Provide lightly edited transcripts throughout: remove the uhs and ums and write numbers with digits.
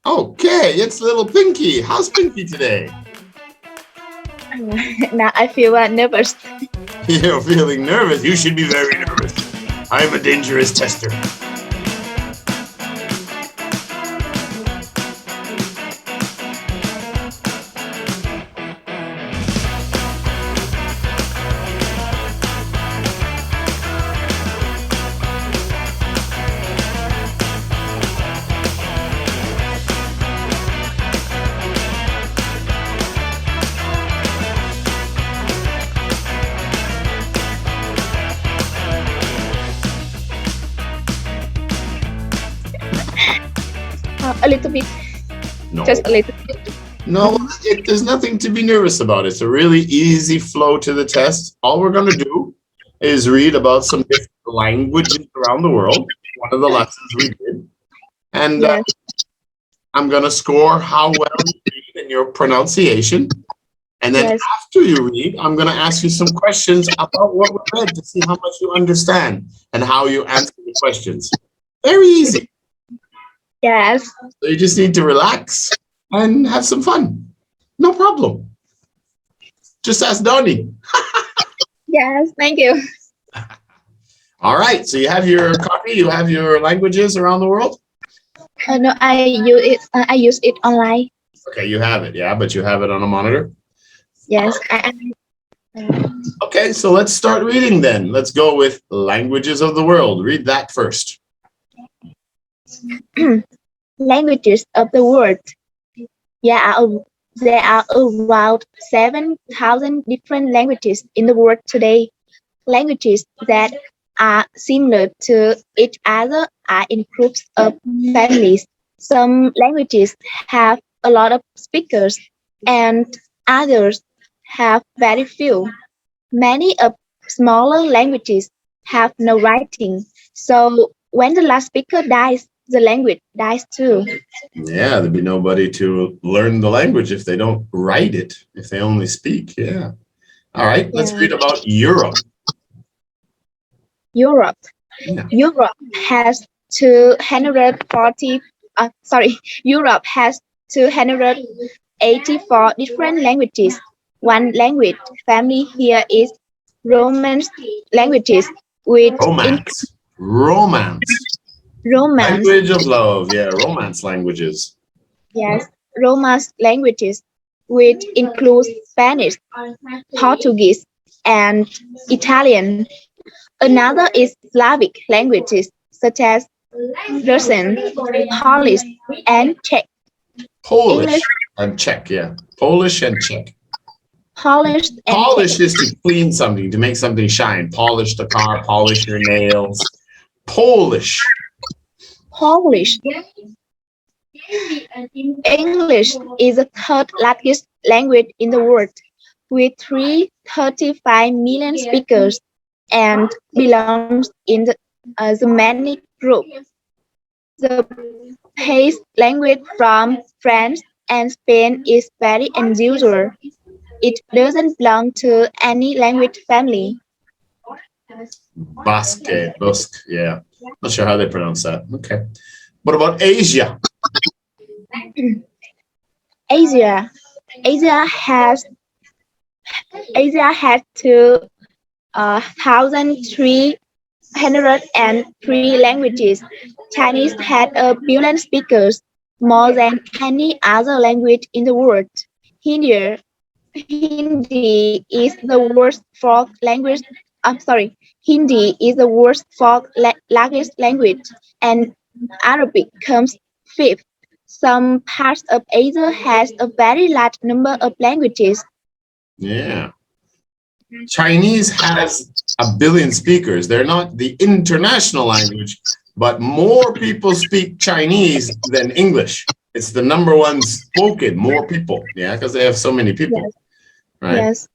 Okay, it's little Pinky. How's Pinky today? Now I feel nervous. You're feeling nervous. You should be very nervous. I'm a dangerous tester. A little bit. No. Just a little bit. No, there's nothing to be nervous about. It's a really easy flow to the test. All we're going to do is read about some different languages around the world. One of the lessons we did. And Yes. I'm going to score how well you read and your pronunciation. And then Yes. after you read, I'm going to ask you some questions about what we read to see how much you understand and how you answer the questions. Very easy. Yes. So you just need to relax and have some fun. No problem. Just ask Donnie. Yes. Thank you. All right. So you have your copy. You have your languages around the world. No, I use it. I use it online. Okay, you have it. Yeah, but you have it on a monitor. Yes. Okay, so let's start reading then. Let's go with languages of the world. Read that first. Languages of the world. There are around 7,000 different languages in the world today. Languages that are similar to each other are in groups of families. Some languages have a lot of speakers and others have very few. Many of smaller languages have no writing. So when the last speaker dies, the language dies too. Yeah, there'd be nobody to learn the language if they don't write it, if they only speak. Yeah. All right, let's read about Europe. Europe. Yeah. Europe has 240. Europe has 284 different languages. One language family here is Romance languages with Romance. Language of love. Yeah, romance languages. Yes, Romance languages, which includes Spanish, Portuguese, and Italian. Another is Slavic languages such as Russian, Polish, and Czech. Polish and Czech, yeah. Polish and Czech. Polish is to clean something, to make something shine. Polish the car, polish your nails. Polish. English is the third largest language in the world, with 335 million speakers, and belongs in the Germanic group. The base language from France and Spain is very unusual. It doesn't belong to any language family. Basque, yeah. Not sure how they pronounce that. Okay. What about Asia? Asia has 2,303 languages. Chinese had 1 billion speakers, more than any other language in the world. Hindi is the world's fourth language. Hindi is the world's fourth largest language, and Arabic comes fifth. Some parts of Asia has a very large number of languages. Yeah. Chinese has 1 billion speakers. They're not the international language, but more people speak Chinese than English. It's the #1 spoken, more people. Yeah, because they have so many people. Yes. Right. Yes.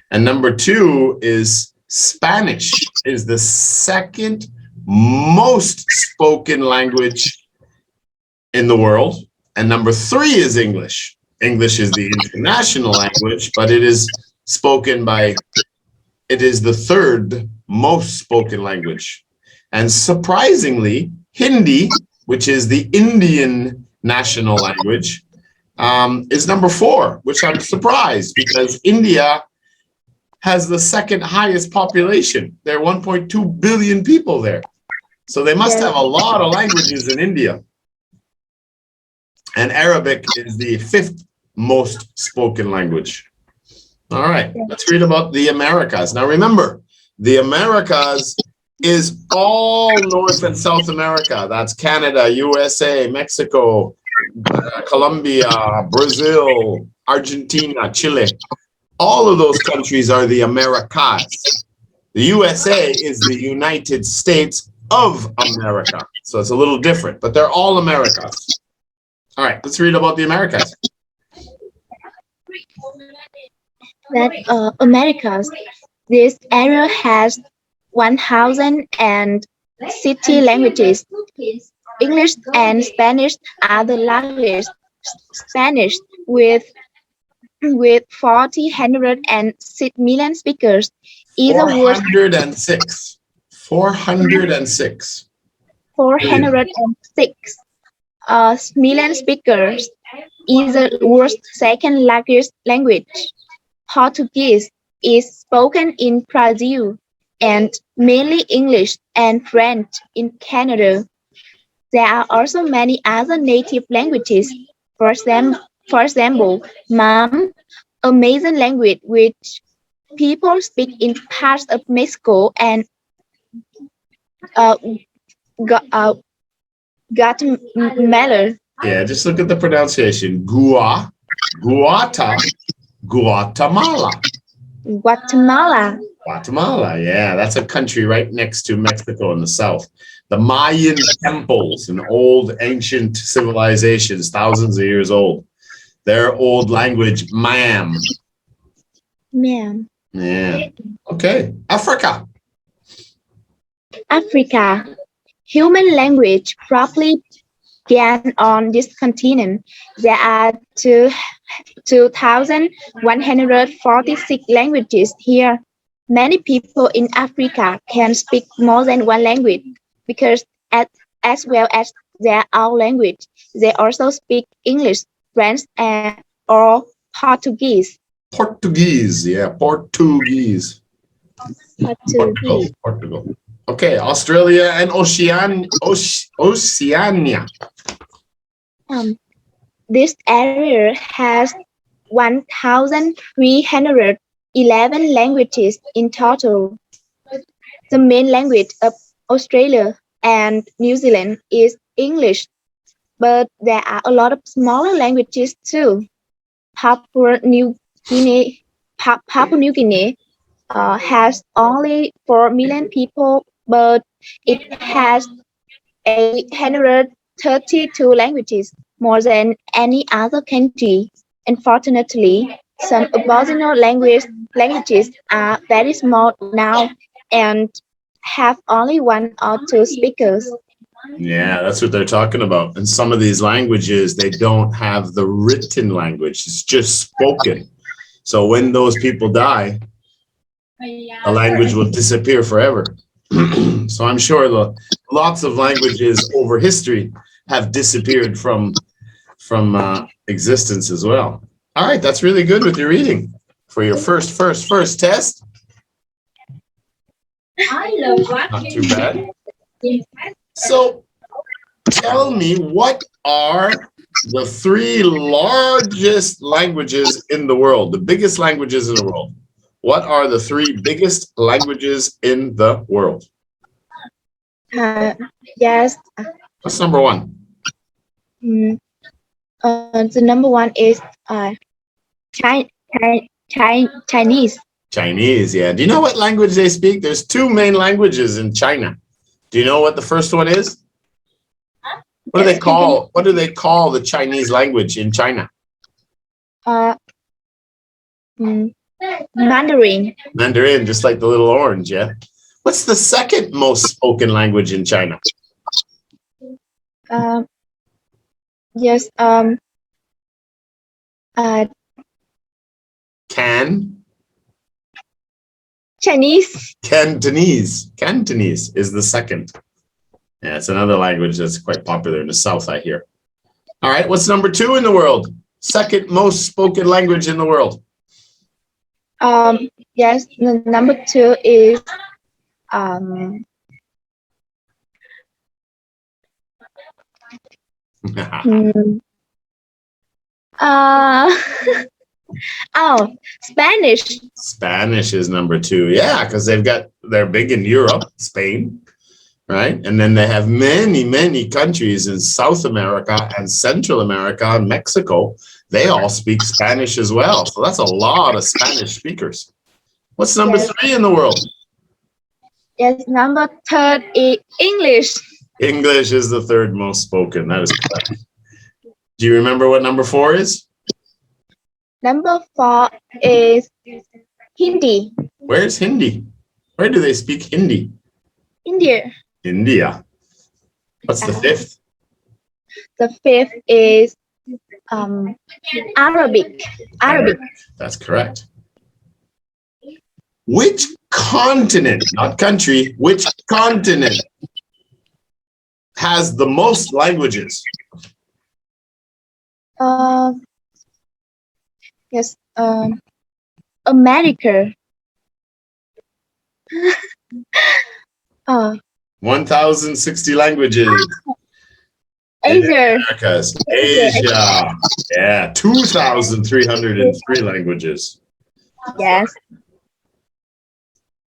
And #2 is Spanish is the second most spoken language in the world. And #3 is English. English is the international language, but it is the third most spoken language. And surprisingly, Hindi, which is the Indian national language, is number 4, which I'm surprised because India has the second highest population. There are 1.2 billion people there. So they must have a lot of languages in India. And Arabic is the 5th most spoken language. All right, let's read about the Americas. Now remember, the Americas is all North and South America. That's Canada, USA, Mexico, Colombia, Brazil, Argentina, Chile. All of those countries are the Americas. The USA is the United States of America. So it's a little different, but they're all Americas. All right, let's read about the Americas. Americas. This area has 1,060 languages. English and Spanish are the largest. Spanish with 406 million speakers is the worst. 406. 406. 406 million speakers is the world's second largest language. Portuguese is spoken in Brazil and mainly English and French in Canada. There are also many other native languages. For example, Mam, a Mayan language which people speak in parts of Mexico and Guatemala. Yeah, just look at the pronunciation. Guatemala. Guatemala, yeah, that's a country right next to Mexico in the south. The Mayan temples and old ancient civilizations, thousands of years old. Their old language, Mam. Mam. Yeah. Okay. Africa. Human language probably began on this continent. There are 2,146 languages here. Many people in Africa can speak more than one language because as well as their own language, they also speak English, French, or Portuguese. Portuguese. Portugal. Okay, Australia and Oceania. This area has 1,311 languages in total. The main language of Australia and New Zealand is English, but there are a lot of smaller languages too. Papua New Guinea has only 4 million people, but it has 832 languages, more than any other country. Unfortunately, some Aboriginal languages are very small now and have only 1 or 2 speakers. Yeah, that's what they're talking about. And some of these languages, they don't have the written language. It's just spoken. So when those people die, the language will disappear forever. So I'm sure lots of languages over history have disappeared from existence as well. All right, that's really good with your reading for your first test. Not too bad. So tell me, what are the 3 largest languages in the world, the biggest languages in the world? What are the 3 biggest languages in the world? Yes. What's number 1? The number 1 is Chinese. Chinese, yeah. Do you know what language they speak? There's 2 main languages in China. Do you know what the first one is? What do they call the Chinese language in China? Mandarin. Mandarin, just like the little orange, yeah. What's the second most spoken language in China? Yes. Chinese. Cantonese is the second. Yeah, it's another language that's quite popular in the south, I hear. All right, what's number 2 in the world? Second most spoken language in the world. Yes, number 2 is Spanish. Spanish is number 2. Yeah, because they're big in Europe, Spain, right? And then they have many countries in South America and Central America and Mexico. They all speak Spanish as well. So that's a lot of Spanish speakers. What's number 3 in the world? Yes, number 3 is English. English is the 3rd most spoken. That is correct. Do you remember what number 4 is? Number 4 is Hindi. Where's Hindi? Where do they speak Hindi? India. India. What's the 5th? The 5th is Arabic. Arabic. That's correct. Which continent, not country, which continent has the most languages? Yes, America. 1,060 languages. Asia. Americas. Asia. Yeah, 2,303 languages. Yes.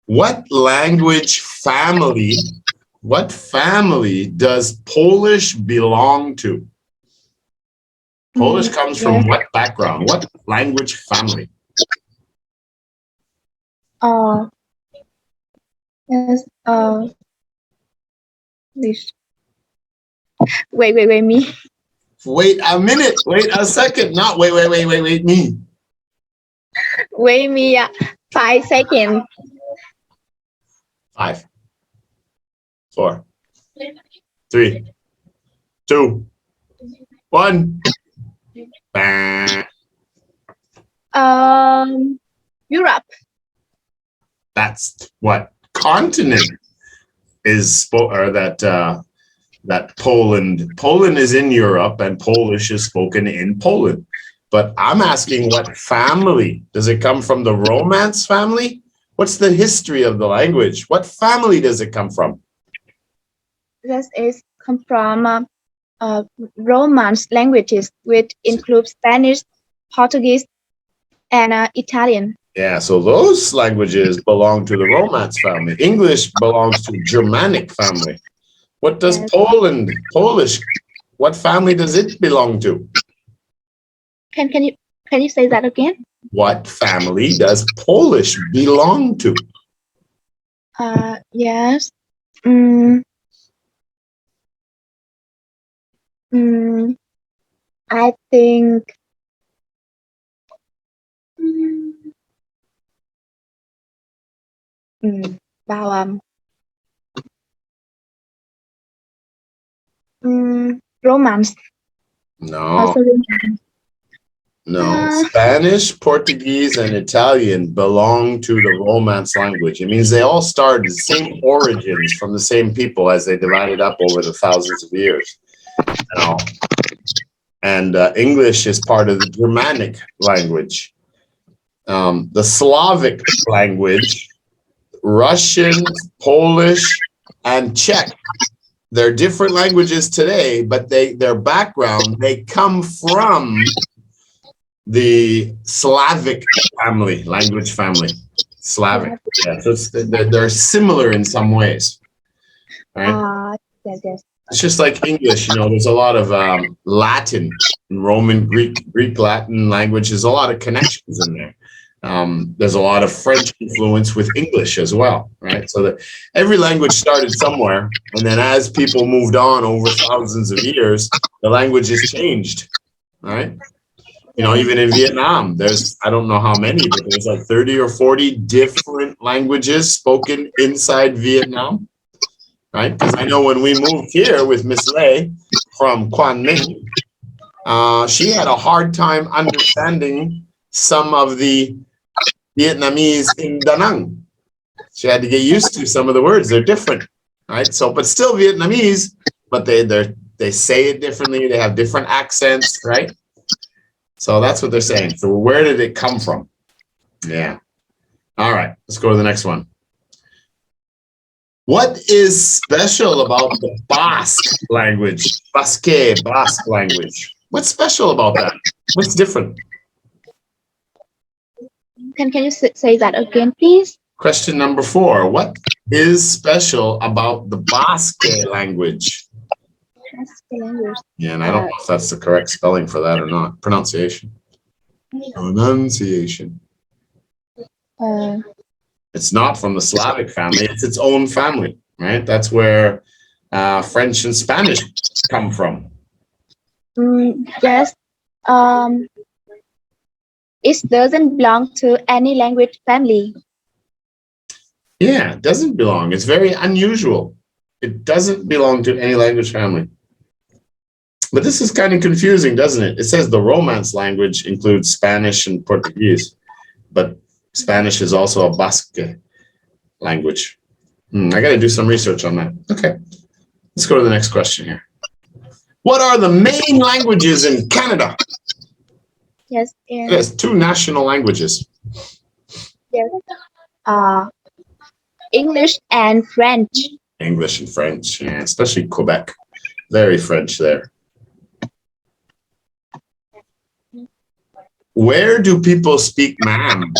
What family does Polish belong to? Polish comes from what background? What language family? Yes. Wait, me. Wait a minute. Wait a second. Not wait, me. Wait me 5 seconds. 5, 4, 3, 2, 1. Europe. That's what continent is, or that Poland is in Europe and Polish is spoken in Poland. But I'm asking, what family? Does it come from the Romance family? What's the history of the language? What family does it come from? This is come from Romance languages, which include Spanish, Portuguese, and Italian. Yeah, so those languages belong to the Romance family. English belongs to Germanic family. What does Polish, what family does it belong to? Can you say that again? What family does Polish belong to? Yes. I think about Romance. No. Spanish, Portuguese, and Italian belong to the Romance language. It means they all started the same origins from the same people as they divided up over the thousands of years. And English is part of the Germanic language. The Slavic language, Russian, Polish, and Czech. They're different languages today, but their background, they come from the Slavic family, language family. Slavic. Yeah, so they're similar in some ways. Right? Yes. It's just like English, there's a lot of Latin, Roman, Greek, Latin language. There's a lot of connections in there. There's a lot of French influence with English as well, right? So that every language started somewhere, and then as people moved on over thousands of years, the language has changed, right? Even in Vietnam, there's, I don't know how many, but there's like 30 or 40 different languages spoken inside Vietnam, right? Because I know when we moved here with Miss Lei from Quang Ninh, she had a hard time understanding some of the Vietnamese in Da Nang. She had to get used to some of the words. They're different, right? So, but still Vietnamese, but they're They say it differently. They have different accents, right? So that's what they're saying. So where did it come from? Yeah. All right, let's go to the next one. What is special about the Basque language? Basque language. What's special about that? What's different? Can you say that again, please? Question number 4. What is special about the Basque language? Basque language. Yeah, and I don't know if that's the correct spelling for that or not. Pronunciation. Pronunciation. It's not from the Slavic family. It's its own family, right? That's where French and Spanish come from. Yes. It doesn't belong to any language family. Yeah, it doesn't belong. It's very unusual. It doesn't belong to any language family. But this is kind of confusing, doesn't it? It says the Romance language includes Spanish and Portuguese, but Spanish is also a Basque language. I got to do some research on that. Okay, let's go to the next question here. What are the main languages in Canada? Yes. There's 2 national languages. Yes. English and French. English and French, yeah, especially Quebec. Very French there. Where do people speak ma'am?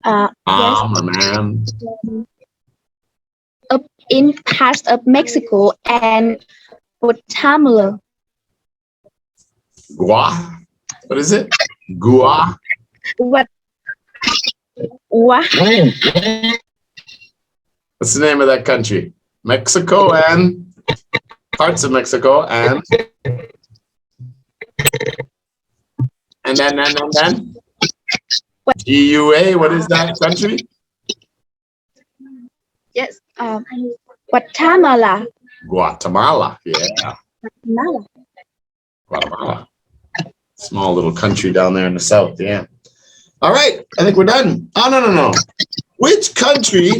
Yes. Or ma'am? Up in parts of Mexico and Guatemala. Gua? What is it? Gua? What? What's the name of that country? Mexico and parts of Mexico and then GUA, what is that country? Yes. Guatemala. Guatemala, yeah. Guatemala. Small little country down there in the south, yeah. All right, I think we're done. Oh, no. Which country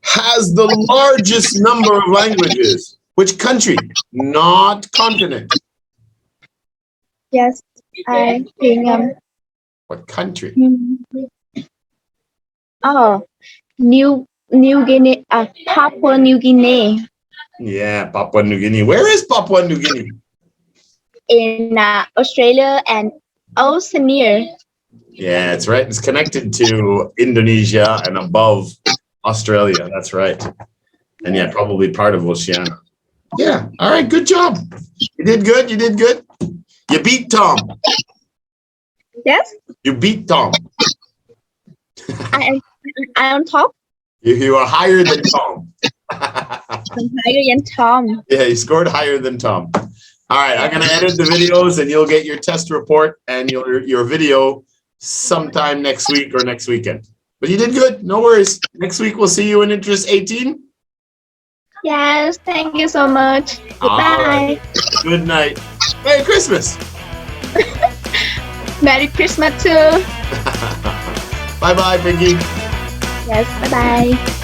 has the largest number of languages? Which country? Not continent. Yes, I think. What country? New Guinea. Papua New Guinea. Yeah, Papua New Guinea. Where is Papua New Guinea? In Australia and Oceania. Yeah, it's right. It's connected to Indonesia and above Australia. That's right. And yeah, probably part of Oceania. Yeah. All right. Good job. You did good. You beat Tom. Yes. You beat Tom. I on top. You are higher than Tom. I'm higher than Tom. Yeah, you scored higher than Tom. All right. I'm going to edit the videos and you'll get your test report and your video sometime next week or next weekend. But you did good. No worries. Next week we'll see you in Interest 18. Yes, thank you so much. Goodbye. Right. Good night. Merry Christmas. Merry Christmas too. Bye-bye, Pinky. Yes, bye-bye.